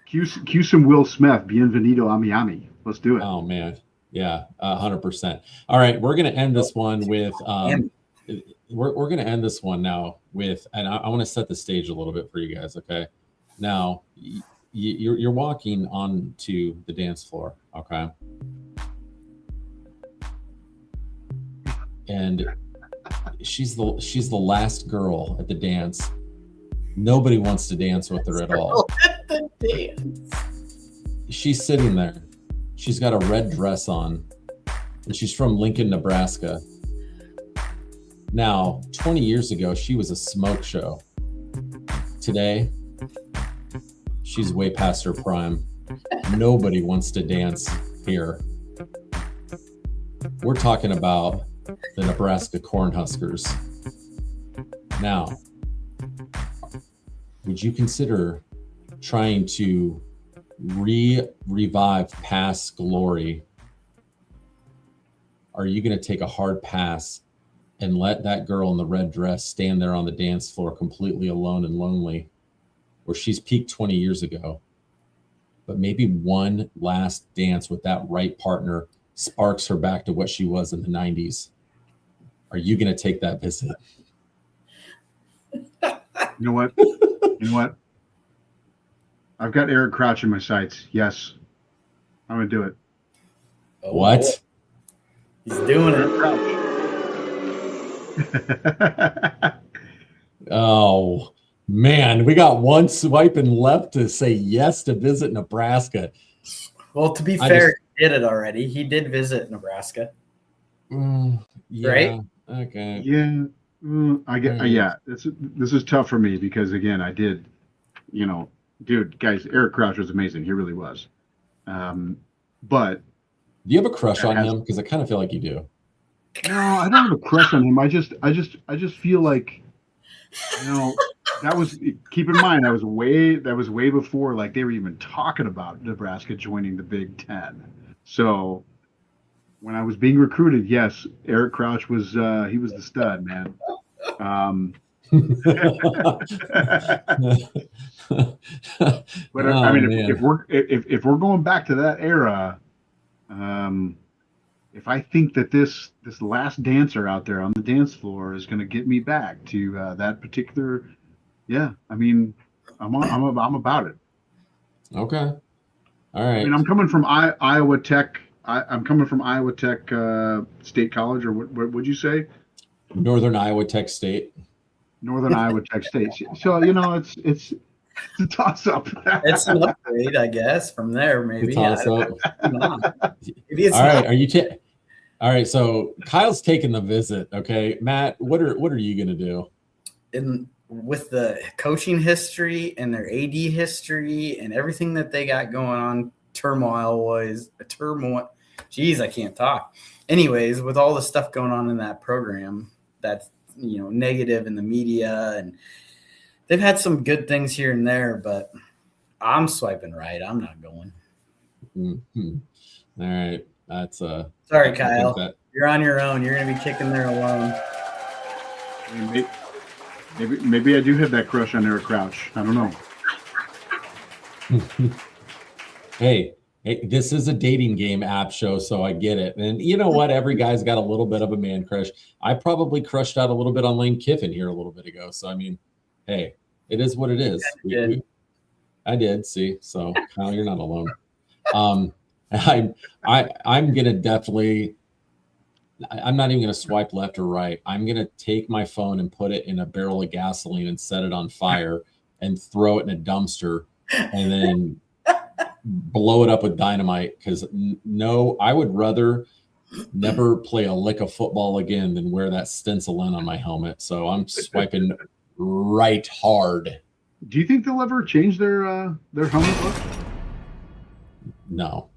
cue some Will Smith. Bienvenido a Miami. Let's do it. Oh man, yeah, 100%. All right, we're gonna end this one with we're gonna end this one now with, and I want to set the stage a little bit for you guys. Okay, now you're walking onto the dance floor. Okay, and she's the last girl at the dance. Nobody wants to dance with her at all. At the dance. She's sitting there. She's got a red dress on, and she's from Lincoln, Nebraska. Now, 20 years ago, she was a smoke show. Today, she's way past her prime. Nobody wants to dance here. We're talking about the Nebraska Cornhuskers. Now, would you consider trying to revive past glory? Are you going to take a hard pass and let that girl in the red dress stand there on the dance floor completely alone and lonely, where she's peaked 20 years ago? But maybe one last dance with that right partner sparks her back to what she was in the 90s. Are you going to take that visit? You know what? You know what? I've got Eric Crouch in my sights. Yes. I'm going to do it. Oh, What? He's doing it. Oh, man. We got one swiping left to say yes to visit Nebraska. Well, to be fair, he did it already. He did visit Nebraska. Yeah, Right? Okay. Yeah. I get. Yeah. This is tough for me because, again, I did, dude, guys, Eric Crouch was amazing. He really was. But Do you have a crush on him? Because I kind of feel like you do. no, I don't have a crush on him. I just feel like, that was, keep in mind, that was way before like they were even talking about Nebraska joining the Big Ten. So when I was being recruited, yes, Eric Crouch was he was the stud, man. But I mean, if we're going back to that era, if I think that this last dancer out there on the dance floor is going to get me back to that particular, yeah, I mean, I'm about it. Okay. All right. I mean, I'm coming from Iowa Tech. I'm coming from Iowa Tech State College, or what would you say? Northern Iowa Tech State. Northern Iowa Tech State. So it's a toss up. It's an upgrade, I guess, from there, maybe. Toss up. Maybe it's All right. not. Are you? All right. So Kyle's taking the visit. Okay, Matt. What are you gonna do? With the coaching history and their AD history and everything that they got going on, turmoil. Geez, I can't talk. Anyways, with all the stuff going on in that program, that's negative in the media, and they've had some good things here and there, but I'm swiping right. I'm not going. Mm-hmm. All right. That's sorry, Kyle. You're on your own. You're gonna be kicking there alone. Maybe I do have that crush on Eric Crouch. I don't know. Hey, this is a dating game app show, so I get it. And you know what? Every guy's got a little bit of a man crush. I probably crushed out a little bit on Lane Kiffin here a little bit ago. So, I mean, hey, it is what it is. I did. See, so Kyle, you're not alone. I'm gonna definitely. I'm not even gonna swipe left or right. I'm gonna take my phone and put it in a barrel of gasoline and set it on fire and throw it in a dumpster and then blow it up with dynamite. Because no, I would rather never play a lick of football again than wear that stencil in on my helmet. So I'm swiping right hard. Do you think they'll ever change their helmet look? No,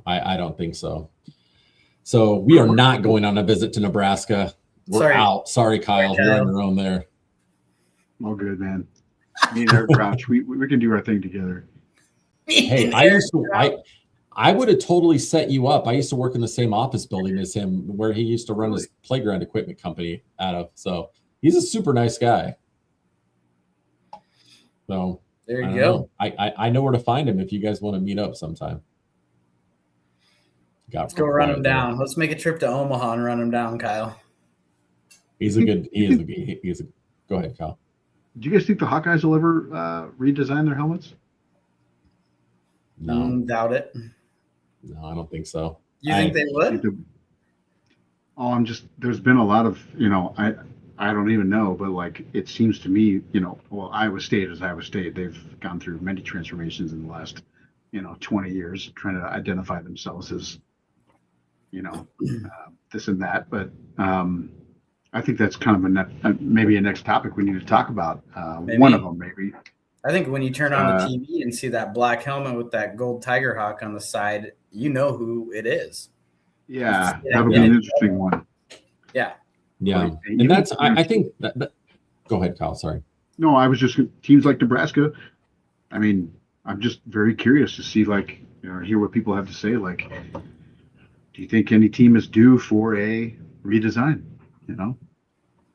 I don't think so. So we are not going on a visit to Nebraska. We're Sorry. out. Sorry, Kyle. Sorry, You're on Kyle. your own there. All good, man. Me and Eric Crouch, we can do our thing together. Hey, I would have totally set you up. I used to work in the same office building as him, where he used to run his playground equipment company out of. So he's a super nice guy. So There I you don't go. know. I know where to find him if you guys want to meet up sometime. Let's go run him down. Let's make a trip to Omaha and run him down, Kyle. He's a good. He's a. Go ahead, Kyle. Do you guys think the Hawkeyes will ever redesign their helmets? No, Doubt it. no, I don't think so. You think they would? Oh, there's been a lot of, I don't even know, but like, it seems to me, well, Iowa State is Iowa State. They've gone through many transformations in the last, 20 years, trying to identify themselves as, this and that. But I think that's kind of maybe a next topic we need to talk about. One of them, maybe. I think when you turn on the TV and see that black helmet with that gold tiger hawk on the side, you know who it is. Yeah, that'll be an interesting one. Yeah. Yeah, and that's I think that. Go ahead, Kyle. Sorry. No, I was just teams like Nebraska. I mean, I'm just very curious to see, like, hear what people have to say. Like, do you think any team is due for a redesign?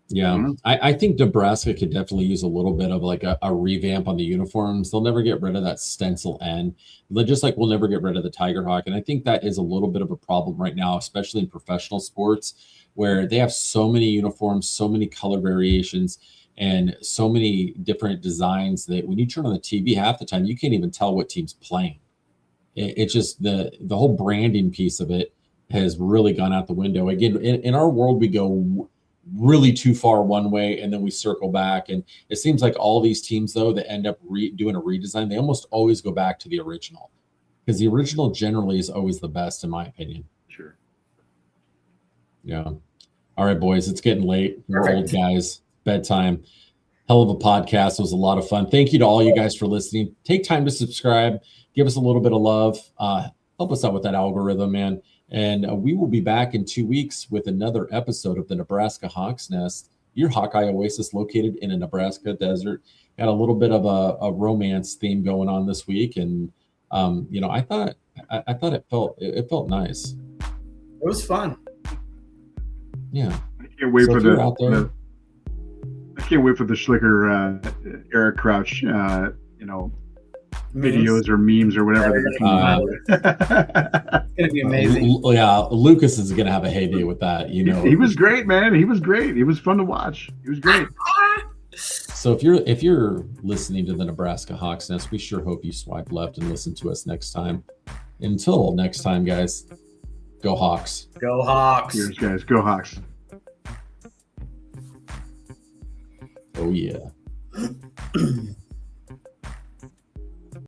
Yeah, I think Nebraska could definitely use a little bit of like a revamp on the uniforms. They'll never get rid of that stencil N. They're just like we'll never get rid of the Tiger Hawk. And I think that is a little bit of a problem right now, especially in professional sports, where they have so many uniforms, so many color variations, and so many different designs that when you turn on the TV, half the time you can't even tell what team's playing. It's just the whole branding piece of it has really gone out the window. Again, in our world, we go really too far one way and then we circle back. And it seems like all these teams, though, that end up doing a redesign, they almost always go back to the original, because the original generally is always the best, in my opinion. Sure. Yeah. All right, boys, it's getting late. We're Perfect. old guys. Bedtime. Hell of a podcast. It was a lot of fun. Thank you to all you guys for listening. Take time to subscribe. Give us a little bit of love. Help us out with that algorithm, man. And we will be back in 2 weeks with another episode of the Nebraska Hawks Nest, your Hawkeye oasis located in a Nebraska desert. Got a little bit of a romance theme going on this week, and I thought it felt nice. It was fun. Yeah. I can't wait So for if you're out there- I can't wait for the Schlicker Eric Crouch videos or memes or whatever they're coming with. It's gonna be amazing. Yeah, Lucas is gonna have a heyday with that. He was great, man. He was great. It was fun to watch. He was great. So if you're listening to the Nebraska Hawks Nest, we sure hope you swipe left and listen to us next time. Until next time, guys, go Hawks. Go Hawks. Cheers, guys. Go Hawks. Oh yeah.